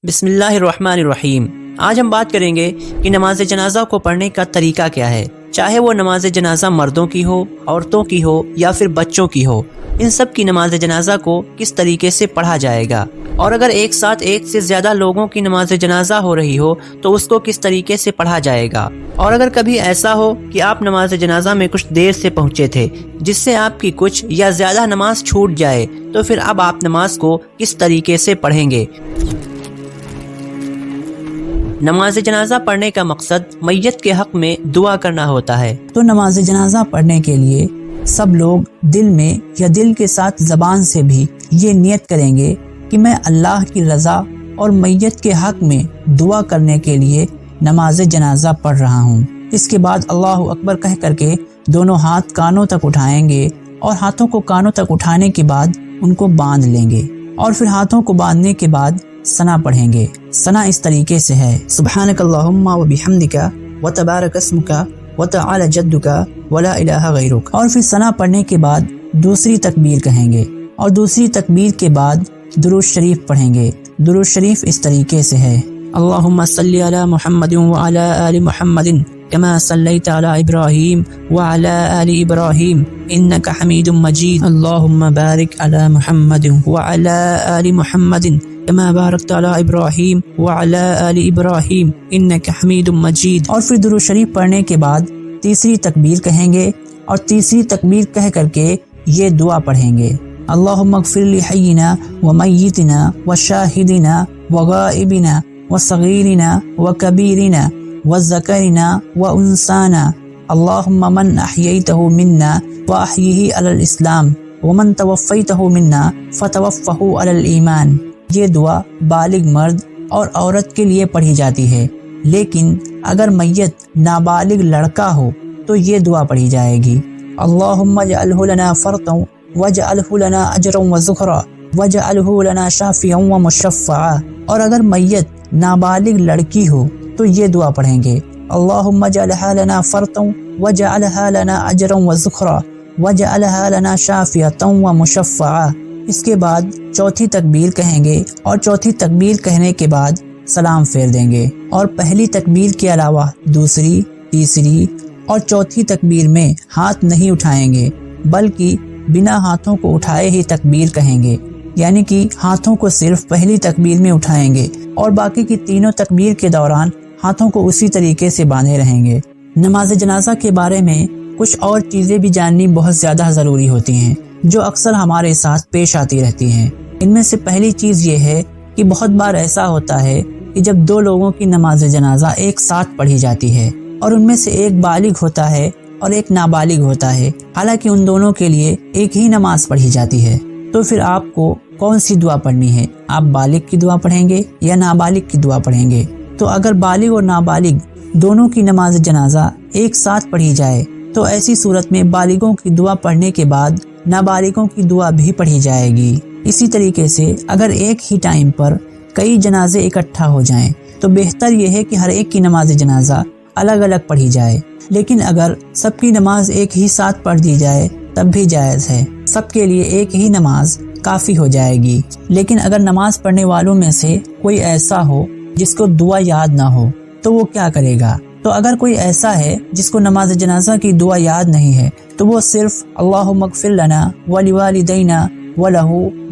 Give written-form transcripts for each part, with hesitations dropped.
بسم اللہ الرحمن الرحیم۔ آج ہم بات کریں گے کہ نماز جنازہ کو پڑھنے کا طریقہ کیا ہے، چاہے وہ نماز جنازہ مردوں کی ہو، عورتوں کی ہو یا پھر بچوں کی ہو۔ ان سب کی نماز جنازہ کو کس طریقے سے پڑھا جائے گا، اور اگر ایک ساتھ ایک سے زیادہ لوگوں کی نماز جنازہ ہو رہی ہو تو اس کو کس طریقے سے پڑھا جائے گا، اور اگر کبھی ایسا ہو کہ آپ نماز جنازہ میں کچھ دیر سے پہنچے تھے جس سے آپ کی کچھ یا زیادہ نماز چھوٹ جائے تو پھر اب آپ نماز کو کس طریقے سے پڑھیں گے۔ نماز جنازہ پڑھنے کا مقصد میت کے حق میں دعا کرنا ہوتا ہے، تو نماز جنازہ پڑھنے کے لیے سب لوگ دل میں یا دل کے ساتھ زبان سے بھی یہ نیت کریں گے کہ میں اللہ کی رضا اور میت کے حق میں دعا کرنے کے لیے نماز جنازہ پڑھ رہا ہوں۔ اس کے بعد اللہ اکبر کہہ کر کے دونوں ہاتھ کانوں تک اٹھائیں گے، اور ہاتھوں کو کانوں تک اٹھانے کے بعد ان کو باندھ لیں گے، اور پھر ہاتھوں کو باندھنے کے بعد ثنا پڑھیں گے۔ ثنا اس طریقے سے ہے: سبحانک اللہم و بحمدک و تبارک اسمک و تعالی جدک ولا الہ غیرک۔ اور پھر ثنا پڑھنے کے بعد دوسری تکبیر کہیں گے، اور دوسری تکبیر کے بعد درود شریف پڑھیں گے۔ درود شریف اس طریقے سے ہے: اللہم صلی علی محمد وعلی آل محمد كما صليت على إبراهيم وعلى آل إبراهيم إنك حميد مجيد اللهم بارك على محمد وعلى آل محمد كما باركت على إبراهيم وعلى آل إبراهيم إنك حميد مجيد۔ اور پھر درود شریف پڑھنے کے بعد تیسری تکبیر کہیں گے، اور تیسری تکبیر کہہ کر کے یہ دعا پڑھیں گے: اللهم اغفر لحينا وميتنا وشاهدنا وغائبنا وصغيرنا وكبيرنا وذكرنا وانثانا اللهم من احييته منا واحيه على الاسلام ومن توفيته منا فتوفه على الايمان۔ یہ دعا بالغ مرد اور عورت کے لیے پڑھی جاتی ہے، لیکن اگر میت نابالغ لڑکا ہو تو یہ دعا پڑھی جائے گی: اللهم اجعله لنا فرطا واجعله لنا اجرا وذخرا واجعله لنا شافعا ومشفعا۔ اور اگر میت نابالغ لڑکی ہو تو یہ دعا پڑھیں گے: اللہم اجعلها لنا فرطا واجعلها لنا اجرا وذخرا واجعلها لنا شافعة ومشفعا۔ اس کے بعد چوتھی تکبیر کہیں گے، اور چوتھی تکبیر کہنے کے بعد سلام پھیر دیں گے، اور پہلی تکبیر کے علاوہ دوسری، تیسری اور چوتھی تکبیر میں ہاتھ نہیں اٹھائیں گے، بلکہ بنا ہاتھوں کو اٹھائے ہی تکبیر کہیں گے، یعنی کہ ہاتھوں کو صرف پہلی تکبیر میں اٹھائیں گے، اور باقی کی تینوں تکبیر کے دوران ہاتھوں کو اسی طریقے سے باندھے رہیں گے۔ نماز جنازہ کے بارے میں کچھ اور چیزیں بھی جاننی بہت زیادہ ضروری ہوتی ہیں، جو اکثر ہمارے ساتھ پیش آتی رہتی ہیں۔ ان میں سے پہلی چیز یہ ہے کہ بہت بار ایسا ہوتا ہے کہ جب دو لوگوں کی نماز جنازہ ایک ساتھ پڑھی جاتی ہے، اور ان میں سے ایک بالغ ہوتا ہے اور ایک نابالغ ہوتا ہے، حالانکہ ان دونوں کے لیے ایک ہی نماز پڑھی جاتی ہے، تو پھر آپ کو کون سی دعا پڑھنی ہے؟ آپ بالغ کی دعا پڑھیں گے یا نابالغ کی دعا پڑھیں گے؟ تو اگر بالغ اور نابالغ دونوں کی نماز جنازہ ایک ساتھ پڑھی جائے تو ایسی صورت میں بالغوں کی دعا پڑھنے کے بعد نابالغوں کی دعا بھی پڑھی جائے گی۔ اسی طریقے سے اگر ایک ہی ٹائم پر کئی جنازے اکٹھا ہو جائیں تو بہتر یہ ہے کہ ہر ایک کی نماز جنازہ الگ الگ پڑھی جائے، لیکن اگر سب کی نماز ایک ہی ساتھ پڑھ دی جائے تب بھی جائز ہے، سب کے لیے ایک ہی نماز کافی ہو جائے گی۔ لیکن اگر نماز پڑھنے والوں میں سے کوئی ایسا ہو جس کو دعا یاد نہ ہو تو وہ کیا کرے گا؟ تو اگر کوئی ایسا ہے جس کو نماز جنازہ کی دعا یاد نہیں ہے تو وہ صرف اللہم اغفر لنا ولوالدینا ولہ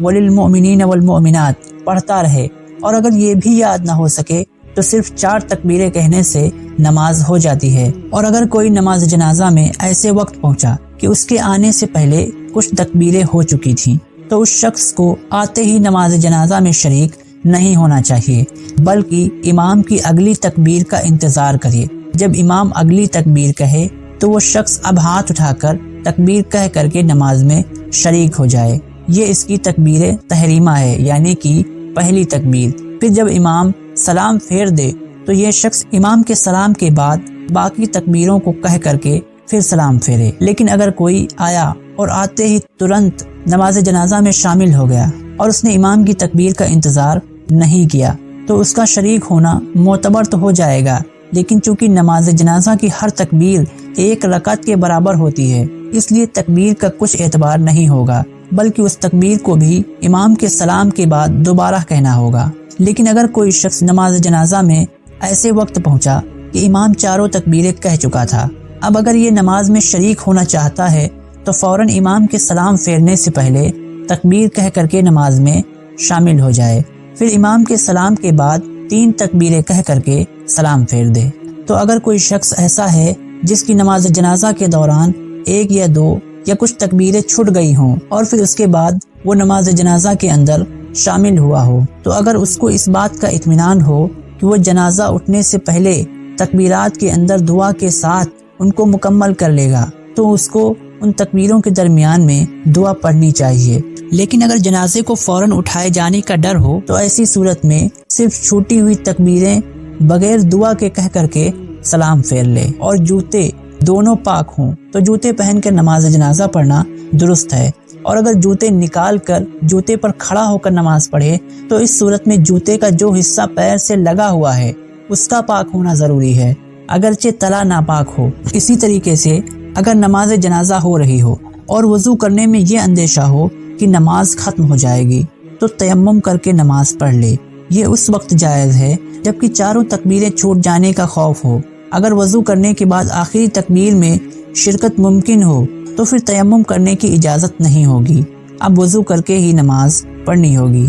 وللمؤمنین والمؤمنات پڑھتا رہے، اور اگر یہ بھی یاد نہ ہو سکے تو صرف 4 تکبیریں کہنے سے نماز ہو جاتی ہے۔ اور اگر کوئی نماز جنازہ میں ایسے وقت پہنچا کہ اس کے آنے سے پہلے کچھ تکبیریں ہو چکی تھیں تو اس شخص کو آتے ہی نماز جنازہ میں شریک نہیں ہونا چاہیے، بلکہ امام کی اگلی تکبیر کا انتظار کرے۔ جب امام اگلی تکبیر کہے تو وہ شخص اب ہاتھ اٹھا کر تکبیر کہہ کر کے نماز میں شریک ہو جائے۔ یہ اس کی تکبیر تحریمہ ہے، یعنی کہ پہلی تکبیر۔ پھر جب امام سلام پھیر دے تو یہ شخص امام کے سلام کے بعد باقی تکبیروں کو کہہ کر کے پھر سلام پھیرے۔ لیکن اگر کوئی آیا اور آتے ہی ترنت نماز جنازہ میں شامل ہو گیا اور اس نے امام کی تکبیر کا انتظار نہیں کیا تو اس کا شریک ہونا معتبر تو ہو جائے گا، لیکن چونکہ نماز جنازہ کی ہر تکبیر ایک رکعت کے برابر ہوتی ہے، اس لیے تکبیر کا کچھ اعتبار نہیں ہوگا۔ بلکہ اس تکبیر کو بھی امام کے سلام کے بعد دوبارہ کہنا ہوگا۔ لیکن اگر کوئی شخص نماز جنازہ میں ایسے وقت پہنچا کہ امام چاروں تکبیریں کہہ چکا تھا، اب اگر یہ نماز میں شریک ہونا چاہتا ہے تو فوراً امام کے سلام پھیرنے سے پہلے تکبیر کہہ کر کے نماز میں شامل ہو جائے، پھر امام کے سلام کے بعد 3 تکبیریں کہہ کر کے سلام پھیر دے۔ تو اگر کوئی شخص ایسا ہے جس کی نماز جنازہ کے دوران 1 یا 2 یا کچھ تکبیریں چھوٹ گئی ہوں اور پھر اس کے بعد وہ نماز جنازہ کے اندر شامل ہوا ہو، تو اگر اس کو اس بات کا اطمینان ہو کہ وہ جنازہ اٹھنے سے پہلے تکبیرات کے اندر دعا کے ساتھ ان کو مکمل کر لے گا، تو اس کو ان تکبیروں کے درمیان میں دعا پڑھنی چاہیے۔ لیکن اگر جنازے کو فوراً اٹھائے جانے کا ڈر ہو تو ایسی صورت میں صرف چھوٹی ہوئی تکبیریں بغیر دعا کے کہہ کر کے سلام پھیر لے، اور جوتے دونوں پاک ہوں تو جوتے پہن کر نماز جنازہ پڑھنا درست ہے، اور اگر جوتے نکال کر جوتے پر کھڑا ہو کر نماز پڑھے تو اس صورت میں جوتے کا جو حصہ پیر سے لگا ہوا ہے اس کا پاک ہونا ضروری ہے، اگرچہ تلا ناپاک ہو۔ اسی طریقے سے اگر نماز جنازہ ہو رہی ہو اور وضو کرنے میں یہ اندیشہ ہو کہ نماز ختم ہو جائے گی تو تیمم کر کے نماز پڑھ لے۔ یہ اس وقت جائز ہے جبکہ چاروں تکبیریں چھوٹ جانے کا خوف ہو۔ اگر وضو کرنے کے بعد آخری تکبیر میں شرکت ممکن ہو تو پھر تیمم کرنے کی اجازت نہیں ہوگی، اب وضو کر کے ہی نماز پڑھنی ہوگی۔